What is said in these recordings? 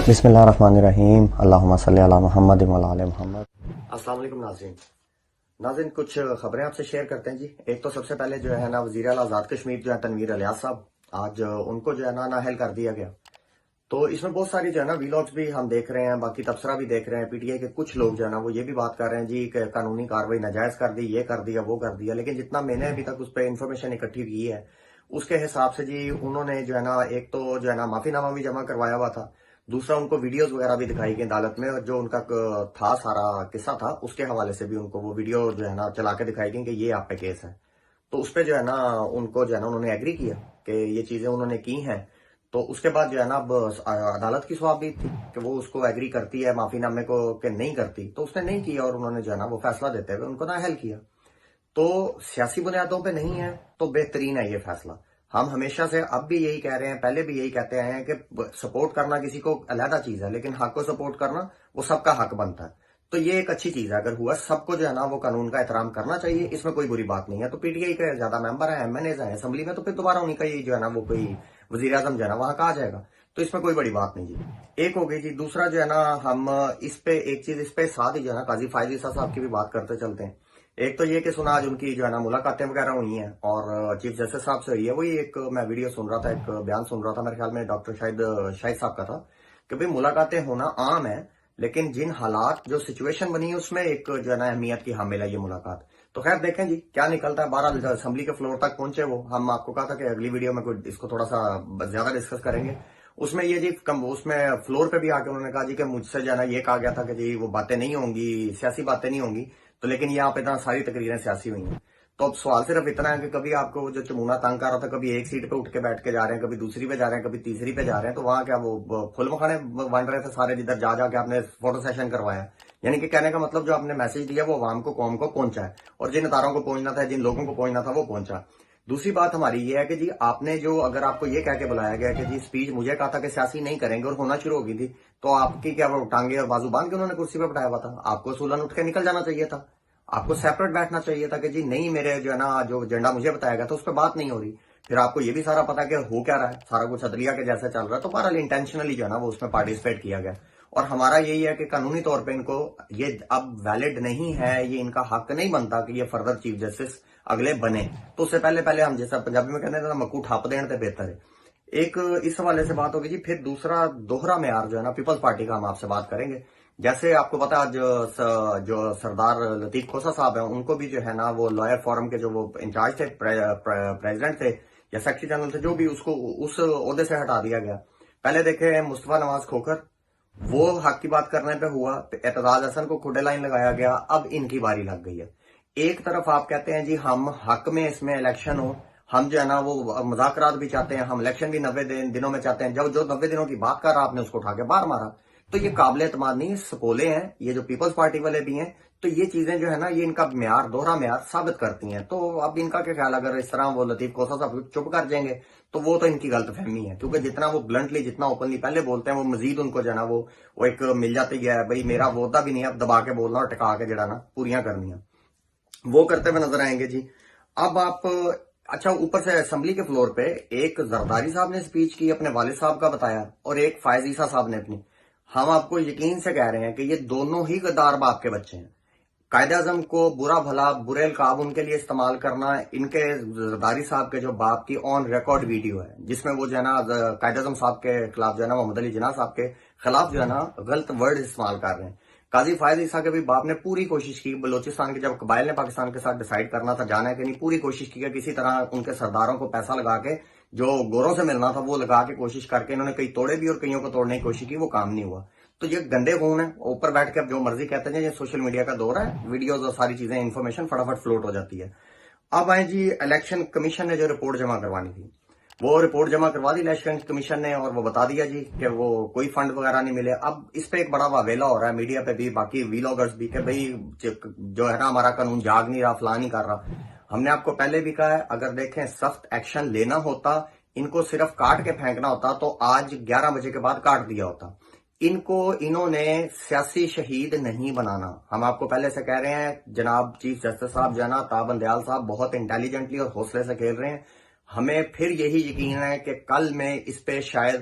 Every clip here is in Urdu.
بسم اللہ الرحمن الرحیم، اللہم صلی علی محمد وعلی آل محمد۔ السلام علیکم ناظرین، کچھ خبریں آپ سے شیئر کرتے ہیں جی۔ ایک تو سب سے پہلے جو ہے نا وزیر اعلیٰ آزاد کشمیر جو ہے تنویر الیاس صاحب، آج ان کو جو ہے نا نااہل کر دیا گیا۔ تو اس میں بہت ساری جو ہے نا ویلاگز بھی ہم دیکھ رہے ہیں، باقی تبصرہ بھی دیکھ رہے ہیں۔ پی ٹی آئی کے کچھ لوگ جو ہے نا وہ یہ بھی بات کر رہے ہیں جی کہ قانونی کاروائی ناجائز کر دی، یہ کر دیا، وہ کر دیا۔ لیکن جتنا میں نے ابھی تک اس پہ انفارمیشن اکٹھی کی ہے اس کے حساب سے جی انہوں نے جو ہے نا ایک تو جو ہے نا معافی نامہ بھی جمع کروایا ہوا تھا، دوسرا ان کو ویڈیوز وغیرہ بھی دکھائی گئی عدالت میں، اور جو ان کا تھا سارا قصہ تھا اس کے حوالے سے بھی ان کو وہ ویڈیو جو ہے نا چلا کے دکھائی گئی کہ یہ آپ پہ کیس ہے۔ تو اس پہ جو ہے نا ان کو جو ہے نا انہوں نے ایگری کیا کہ یہ چیزیں انہوں نے کی ہیں۔ تو اس کے بعد جو ہے نا اب عدالت کی سواب بھی تھی کہ وہ اس کو ایگری کرتی ہے معافی نامے کو کہ نہیں کرتی، تو اس نے نہیں کیا اور انہوں نے جو ہے نا وہ فیصلہ دیتے ہوئے ان کو نااہل کیا۔ تو سیاسی بنیادوں پہ نہیں ہے تو بہترین ہے یہ فیصلہ۔ ہم ہمیشہ سے اب بھی یہی کہہ رہے ہیں، پہلے بھی یہی کہتے آئے ہیں کہ سپورٹ کرنا کسی کو علیحدہ چیز ہے، لیکن حق کو سپورٹ کرنا وہ سب کا حق بنتا ہے۔ تو یہ ایک اچھی چیز ہے، اگر ہوا سب کو جو ہے نا وہ قانون کا احترام کرنا چاہیے، اس میں کوئی بری بات نہیں ہے۔ تو پی ٹی آئی کے زیادہ ممبر ہیں، ایم این ایز ہیں اسمبلی میں، تو پھر دوبارہ انہیں کا ہی جو ہے نا وہ کوئی وزیر اعظم جو ہے نا وہاں کہا جائے گا، تو اس میں کوئی بڑی بات نہیں جی۔ ایک ہو گئی جی۔ دوسرا جو ہے نا ہم اس پہ ایک چیز اس پہ ساتھ ہی جو ہے نا قاضی فائز عیسیٰ صاحب کی بھی بات کرتے چلتے ہیں۔ ایک تو یہ کہ سنا آج ان کی جو ہے نا ملاقاتیں وغیرہ ہوئی ہیں اور چیف جسٹس صاحب سے ہوئی ہے۔ وہی ایک میں ویڈیو سن رہا تھا، ایک بیان سن رہا تھا، میرے خیال میں ڈاکٹر شاہد صاحب کا تھا، کہ بھئی ملاقاتیں ہونا عام ہے، لیکن جن حالات جو سچویشن بنی ہے اس میں ایک جو ہے نا اہمیت کی حامل ہے یہ ملاقات۔ تو خیر دیکھیں جی کیا نکلتا ہے۔ بہرحال اسمبلی کے فلور تک پہنچے وہ، ہم آپ کو کہا تھا کہ اگلی ویڈیو میں کوئی اس کو تھوڑا سا زیادہ ڈسکس کریں گے۔ اس میں یہ جی اس میں فلور پہ بھی آ کے انہوں نے کہا جی کہ مجھ سے جو ہے نا یہ کہا گیا تھا کہ جی وہ باتیں نہیں ہوں گی، سیاسی باتیں نہیں ہوں گی، تو لیکن یہاں پہ اتنا ساری تقریریں سیاسی ہوئی ہیں۔ تو اب سوال صرف اتنا ہے کہ کبھی آپ کو جو چمونہ تنگ کر رہا تھا، کبھی ایک سیٹ پہ اٹھ کے بیٹھ کے جا رہے ہیں، کبھی دوسری پہ جا رہے ہیں، کبھی تیسری پہ جا رہے ہیں، تو وہاں کیا وہ پھول مکھانے بن رہے تھے سارے، جدھر جا جا کے آپ نے فوٹو سیشن کروایا۔ یعنی کہ کہنے کا مطلب جو آپ نے میسج دیا وہ عوام کو، قوم کو پہنچا ہے، اور جن اداروں کو پہنچنا تھا، جن لوگوں کو پہنچنا تھا وہ پہنچا۔ دوسری بات ہماری یہ ہے کہ جی آپ نے جو، اگر آپ کو یہ کہہ کے بلایا گیا کہ جی سپیچ مجھے کہا تھا کہ سیاسی نہیں کریں گے اور ہونا شروع ہو گئی تھی، تو آپ کی کیا وہ ٹانگیں اور بازو باندھ کے انہوں نے کرسی پہ بٹھایا ہوا تھا؟ آپ کو اصولاً اٹھ کے نکل جانا چاہیے تھا، آپ کو سیپریٹ بیٹھنا چاہیے تھا کہ جی نہیں میرے جو ہے نا جو ایجنڈا مجھے بتایا گیا تھا اس پہ بات نہیں ہو رہی۔ پھر آپ کو یہ بھی سارا پتا کہ ہو کیا رہا ہے، سارا کچھ عدلیہ کے جیسے چل رہا ہے، تو بہرحال انٹینشنلی جو ہے نا وہ اس میں پارٹیسپیٹ کیا گیا۔ اور ہمارا یہی ہے کہ قانونی طور پہ ان کو یہ اب ویلڈ نہیں ہے، یہ ان کا حق نہیں بنتا کہ یہ فردر چیف جسٹس اگلے بنے۔ تو اس سے پہلے ہم جیسا پنجابی میں کہتے ہیں مکو ٹھپ دین تے بہتر ہے۔ ایک اس حوالے سے بات ہوگی جی۔ پھر دوسرا دوہرا معیار جو ہے نا پیپلز پارٹی کا ہم آپ سے بات کریں گے۔ جیسے آپ کو پتا آج جو سردار لطیف کھوسہ صاحب ہیں، ان کو بھی جو ہے نا وہ لائر فورم کے جو وہ انچارج تھے، پریزیڈنٹ تھے یا سیکرٹری جنرل تھے، جو بھی، اس کو اس عہدے سے ہٹا دیا گیا۔ پہلے دیکھیں مصطفیٰ نواز کھوکھر، وہ حق کی بات کرنے پہ ہوا، اعتزاز احسن کو کھڈے لائن لگایا گیا، اب ان کی باری لگ گئی ہے۔ ایک طرف آپ کہتے ہیں جی ہم حق میں اس میں الیکشن ہو، ہم جو ہے نا وہ مذاکرات بھی چاہتے ہیں، ہم الیکشن بھی 90 دنوں میں چاہتے ہیں، جو 90 دنوں کی بات کر رہا آپ نے اس کو اٹھا کے باہر مارا۔ تو یہ قابل اعتماد نہیں، سپولے ہیں یہ جو پیپلز پارٹی والے بھی ہیں۔ تو یہ چیزیں جو ہے نا یہ ان کا معیار، دوہرا معیار ثابت کرتی ہیں۔ تو اب ان کا کیا خیال، اگر اس طرح وہ لطیف کھوسہ صاحب چپ کر جائیں گے تو وہ تو ان کی غلط فہمی ہے، کیونکہ جتنا وہ بلنٹلی، جتنا اوپنلی پہلے بولتے ہیں، وہ مزید ان کو جو ہے نا وہ ایک مل جاتی ہے، بھائی میرا وہ عہدہ بھی نہیں ہے، اب دبا کے بولنا اور ٹکا کے جو ہے نا پوریاں کرنی ہیں، وہ کرتے ہوئے نظر آئیں گے جی۔ اب آپ اچھا اوپر سے اسمبلی کے فلور پہ ایک زرداری صاحب نے سپیچ کی، اپنے والد صاحب کا بتایا، اور ایک فائز عیسیٰ صاحب نے اپنی۔ ہم آپ کو یقین سے کہہ رہے ہیں کہ یہ دونوں ہی غدار باپ کے بچے ہیں۔ قائد اعظم کو برا بھلا، برے القاب ان کے لیے استعمال کرنا، ان کے زرداری صاحب کے جو باپ کی آن ریکارڈ ویڈیو ہے، جس میں وہ جو ہے نا قائد اعظم صاحب کے خلاف جو ہے نا محمد علی جناح صاحب کے خلاف جو ہے نا غلط ورڈ استعمال کر رہے ہیں۔ قاضی فائز عیسیٰ کے بھی باپ نے پوری کوشش کی، بلوچستان کے جب قبائل نے پاکستان کے ساتھ ڈیسائیڈ کرنا تھا جانا ہے کہ نہیں، پوری کوشش کی کہ کسی طرح ان کے سرداروں کو پیسہ لگا کے، جو گوروں سے ملنا تھا وہ لگا کے کوشش کر کے انہوں نے کئی توڑے بھی اور کئیوں کو توڑنے کی کوشش کی، وہ کام نہیں ہوا۔ تو یہ گندے خون ہیں، اوپر بیٹھ کے اب جو مرضی کہتے ہیں، یہ سوشل میڈیا کا دور ہے، ویڈیوز اور ساری چیزیں، انفارمیشن فٹافٹ فلوٹ ہو جاتی ہے۔ اب آئیں جی الیکشن کمیشن نے جو رپورٹ جمع کروانی تھی، وہ رپورٹ جمع کروا دی الیکشن کمیشن نے، اور وہ بتا دیا جی کہ وہ کوئی فنڈ وغیرہ نہیں ملے۔ اب اس پہ ایک بڑا واویلا ہو رہا ہے میڈیا پہ بھی، باقی ویلاگرز بھی، کہ بھئی جو ہے نا ہمارا قانون جاگ نہیں رہا، فلاں نہیں کر رہا۔ ہم نے آپ کو پہلے بھی کہا ہے، اگر دیکھیں سخت ایکشن لینا ہوتا، ان کو صرف کاٹ کے پھینکنا ہوتا تو آج 11 بجے کے بعد کاٹ دیا ہوتا۔ انہوں نے سیاسی شہید نہیں بنانا۔ ہم آپ کو پہلے سے کہہ رہے ہیں، جناب چیف جسٹس صاحب جو ہے نا تابند دیال صاحب بہت انٹیلیجنٹلی اور حوصلے سے کھیل رہے ہیں۔ ہمیں پھر یہی یقین ہے کہ کل میں اس پہ شاید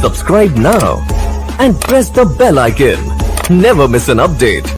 Subscribe now and press the bell icon. Never miss an update.